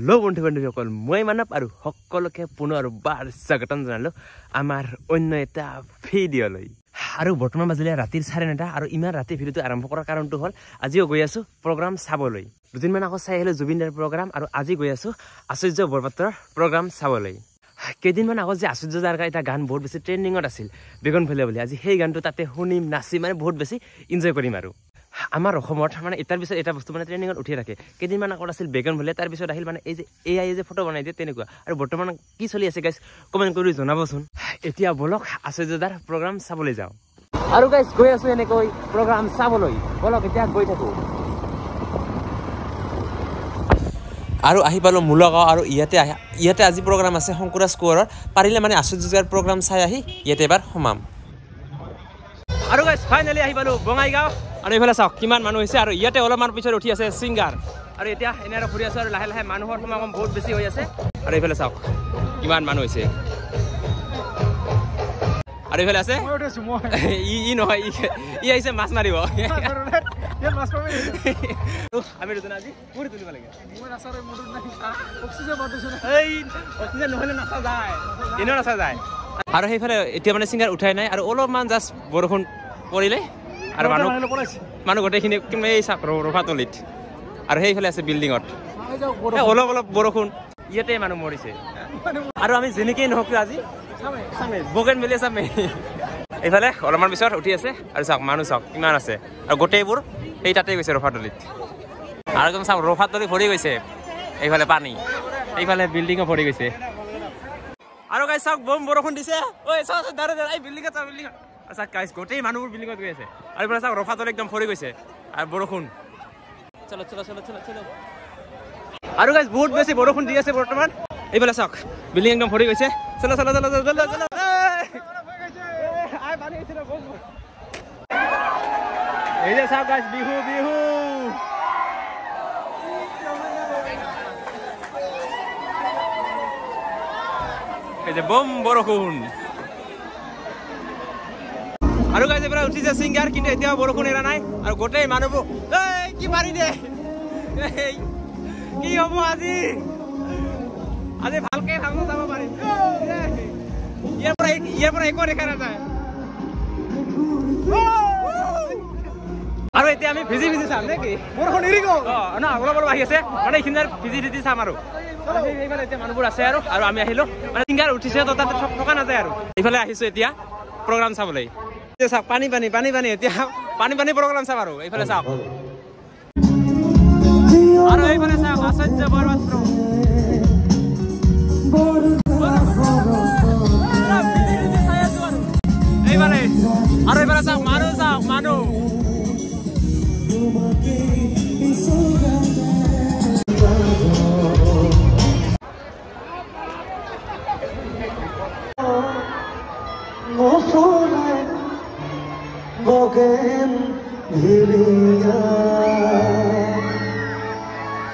hello बंधु बान्धवीসকল মই মানৱ আৰু সকলোকে পুনৰবাৰ স্বাগতম জনালো আমাৰ অন্য এটা ভিডিঅ'লৈ আৰু বৰ্তমান বাজিলে ৰাতিৰ 9:30 আৰু ইমান ৰাতি ভিডিঅ'টো আৰম্ভ কৰাৰ কাৰণটো হ'ল আজিও গৈ আছো প্ৰগ্ৰাম চাবলৈ দুদিনমান আগত চাই আহিলো জুবিনদাৰ প্ৰগ্ৰাম আৰু আজি গৈ আছো আশ্চৰ্য বৰপাত্ৰৰ প্ৰগ্ৰাম চাবলৈ কেইদিনমান আগত যে আশ্চৰ্য দাৰ এটা গান বহুত বেছি ট্ৰেন্ডিঙত আছিল বেগন ভেলে বুলি আজি সেই গানটো তাতে শুনিম নাচি মানে বহুত বেছি এনজয় কৰিম আৰু আমাৰ অসমত মানে এটাৰ পিছত এটা বস্তু মানে ট্ৰেন্ডিঙত উঠি থাকে কেইদিনমান আগত আছিল বেগন ভেলে তাৰ পিছত আহিল মানে এই যে এআই যে ফটো বনাই দিয়ে তেনেকুৱা আৰু বৰ্তমান কি চলি আছে গাইজ কমেণ্ট কৰি জনাবচোন এতিয়া বলক আশ্চৰ্যদাৰ প্ৰগ্ৰাম চাবলৈ যাওঁ আৰু গাইজ গৈ আছো এনেকৈ প্ৰগ্ৰাম চাবলৈ বলক এতিয়া গৈ থাকো আৰু আহি পালো মুলগাঁও আৰু ইয়াতে আজি প্ৰগ্ৰাম আছে শংকুৰাজ কোঁৱৰৰ পাৰিলে মানে আশ্চৰ্যদাৰ প্ৰগ্ৰাম চাই আহি ইয়াতে এবাৰ সোমাম আৰু গাইজ ফাইনেলি আহি পালো বঙাইগাঁও আৰু এইফালে চাওক কিমান মানুহ হৈছে আৰু ইয়াতে অলপমান পিছত উঠি আছে ছিংগাৰ আৰু এতিয়া এনে আৰু ঘূৰি আছো আৰু লাহে লাহে মানুহৰ সমাগম বহুত বেছি হৈ আছে আৰু এইফালে চাওক কিমান মানুহ হৈছে আৰু এইফালে আছে ই নহয় ই আহিছে মাছ মাৰিব আমি দুজন আজি পুৰি তুলিব লাগে অক্সিজেন নহ'লে নাচা যায় এনেও নাচা যায় আৰু সেইফালে এতিয়া মানে ছিংগাৰ উঠাই নাই আৰু অলপমান জাষ্ট বৰষুণ পৰিলে আৰু মানুহ গোটেইখিনি এই চাক ৰফাতলিত আৰু সেইফালে আছে বিল্ডিঙত অলপ অলপ বৰষুণ ইয়াতে মানুহ মৰিছে আৰু আমি যেনেকেই নহওক আজি বগেন মেলি চামে এইফালে অলপমান পিছত উঠি আছে আৰু চাওক মানুহ চাওক কিমান আছে আৰু গোটেইবোৰ সেই তাতে গৈছে ৰফাতলিত আৰু একদম চাওক ৰফাতলি ভৰি গৈছে এইফালে পানী এইফালে বিল্ডিঙো ভৰি গৈছে আৰু গাইজ চাওক বম বৰষুণ দিছে ঐ চাওক এই বিল্ডিঙত চাওক বিল্ডিঙত আচ্ছা গাইজ গোটেই মানুহবোৰ বিল্ডিঙত গৈ আছে আৰু এইফালে চাওক ৰফাতলি একদম ভৰি গৈছে আৰু বৰষুণ চলো চলো চলো চলো চলো আৰু গাইজ বহুত বেছি বৰষুণ দি আছে বৰ্তমান এইফালে চাওক বিল্ডিং একদম ভৰি গৈছে চলো চলো চলো চলো চলো চলো এই যে চাওক গাইজ বিহু বিহু এই যে বম বৰষুণ আৰু গাইজ এবাৰ উঠিছে ছিংগাৰ কিন্তু এতিয়াও বৰষুণ এৰা নাই আৰু গোটেই মানুহবোৰ কি মাৰি দে কি হ'ব আজি আজি ভালকে ভাঙো যাব পাৰিম ইয়াৰ পৰা একো দেখা নাযায় আৰু এতিয়া আমি ভিজি ভিজি চাম নেকি বৰষুণ এৰি গ'ল ন অলপ অলপ আহি আছে মানে এইখিনি ভিজি ভিজি চাম আৰু সেইফালে এতিয়া মানুহবোৰ আছে আৰু আমি আহিলো মানে ছিংগাৰ উঠিছে তো তাতে থকা নাযায় আৰু এইফালে আহিছো এতিয়া প্ৰগ্ৰাম চাবলৈ চাওক পানী পানী পানী পানী এতিয়া পানী পানী প্ৰগ্ৰাম চাম আৰু এইফালে চাওক আৰু এইফালে চাওক আশ্চৰ্য বৰপাত্ৰ এইফালে আৰু এইফালে চাওক মানুহ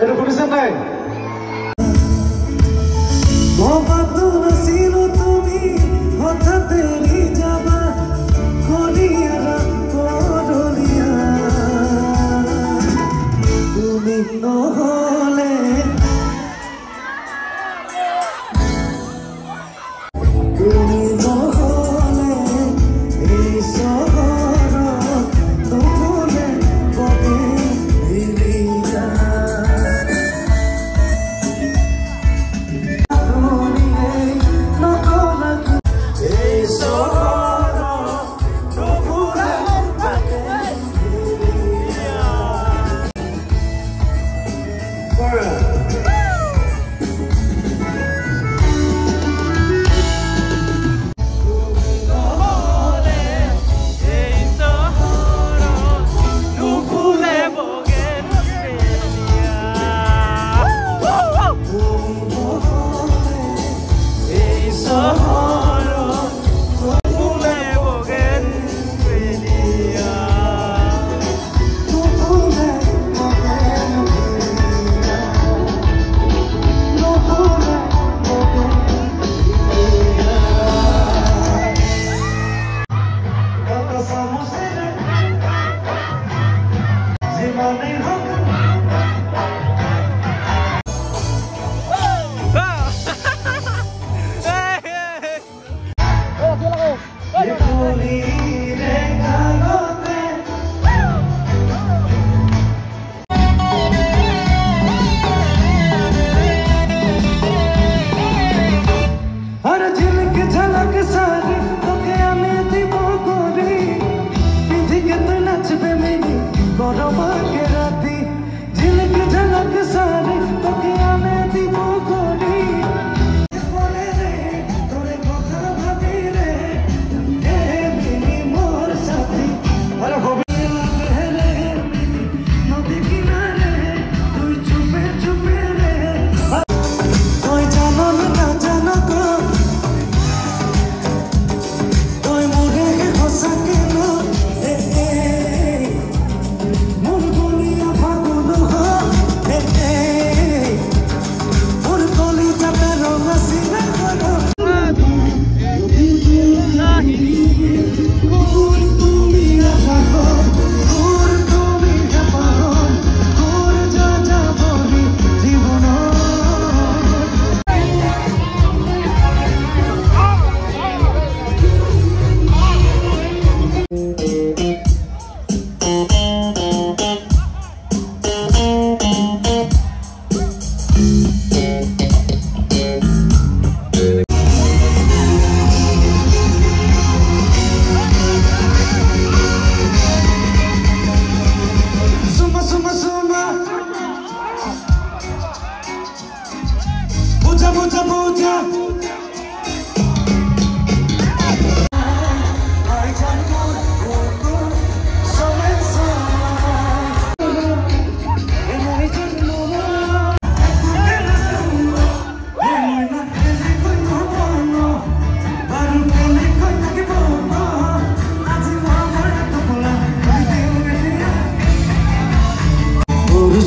এটা শুনিছেন নাই তুমি হঠাৎ যাবা তুমি নহলে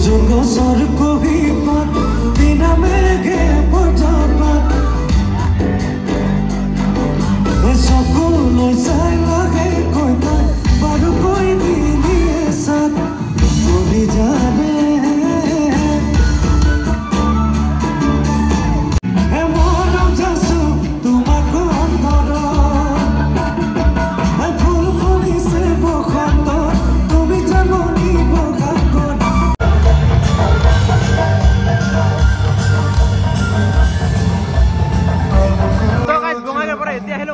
গছৰ কহিপাত বিনা মেঘে পৰ্যপাত চকুলৈ চাই লাগে কৈ তাই বাৰু কৈ দিলিয়ে চাত কবি জানে মৰম যাচো তোমাক অন্তৰত ফুল ফুলিছে বসন্ত তুমি জাননি বগাকত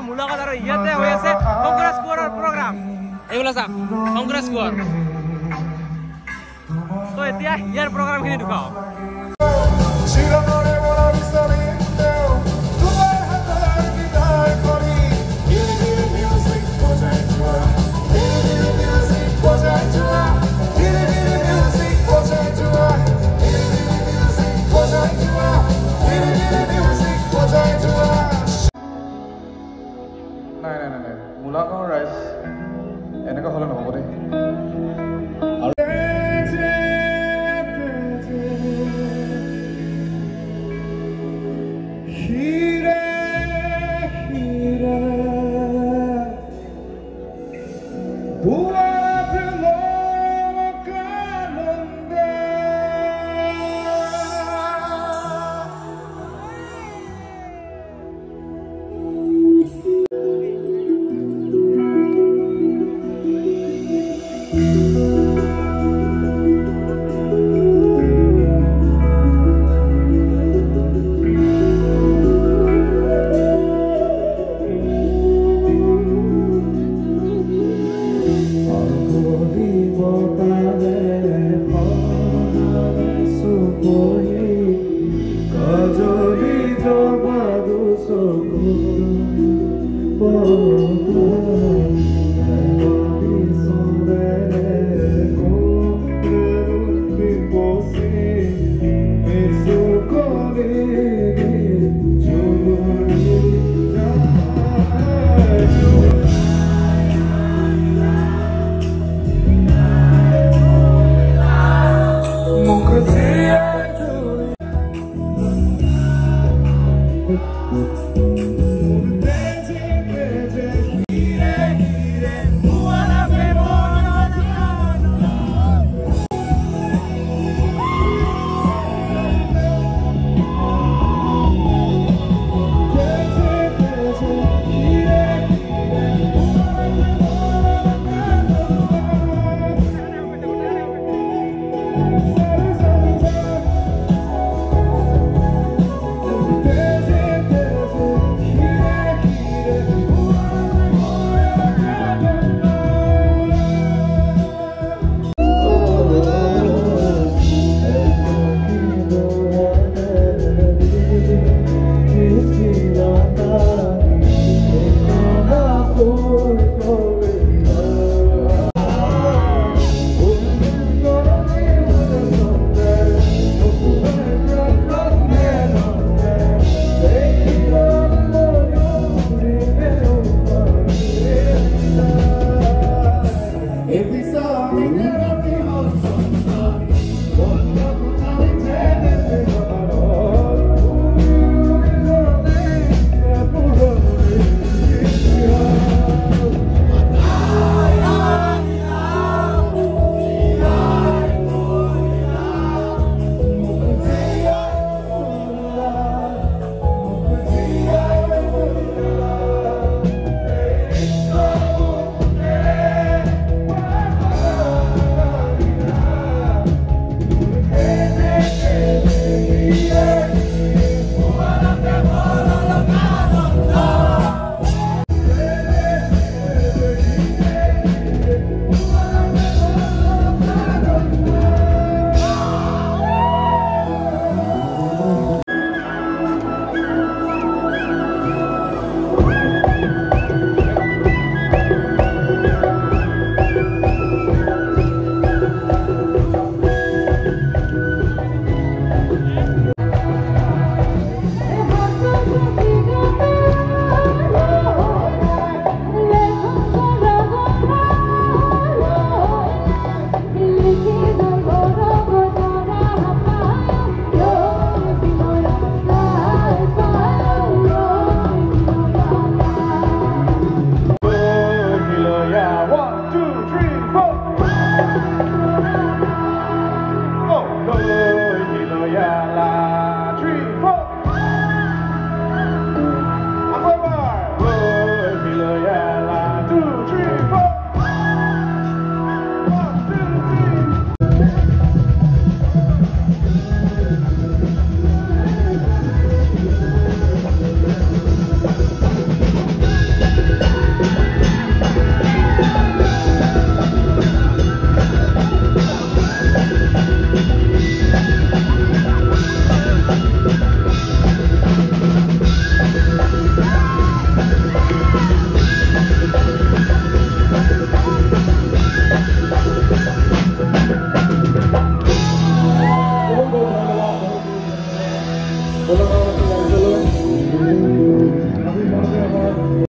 মুলাকাত আৰু ইয়াতে হৈ আছে কংগ্ৰেছ কোৱাৰৰ প্ৰগ্ৰাম এইগুলা চাওক কংগ্ৰেছ কোৱাৰ তো এতিয়া ইয়াৰ প্ৰগ্ৰামখিনি দেখুৱাও নাই মুলাগাঁৱৰ ৰাইজ এনেকুৱা হ'লে নহ'ব দেই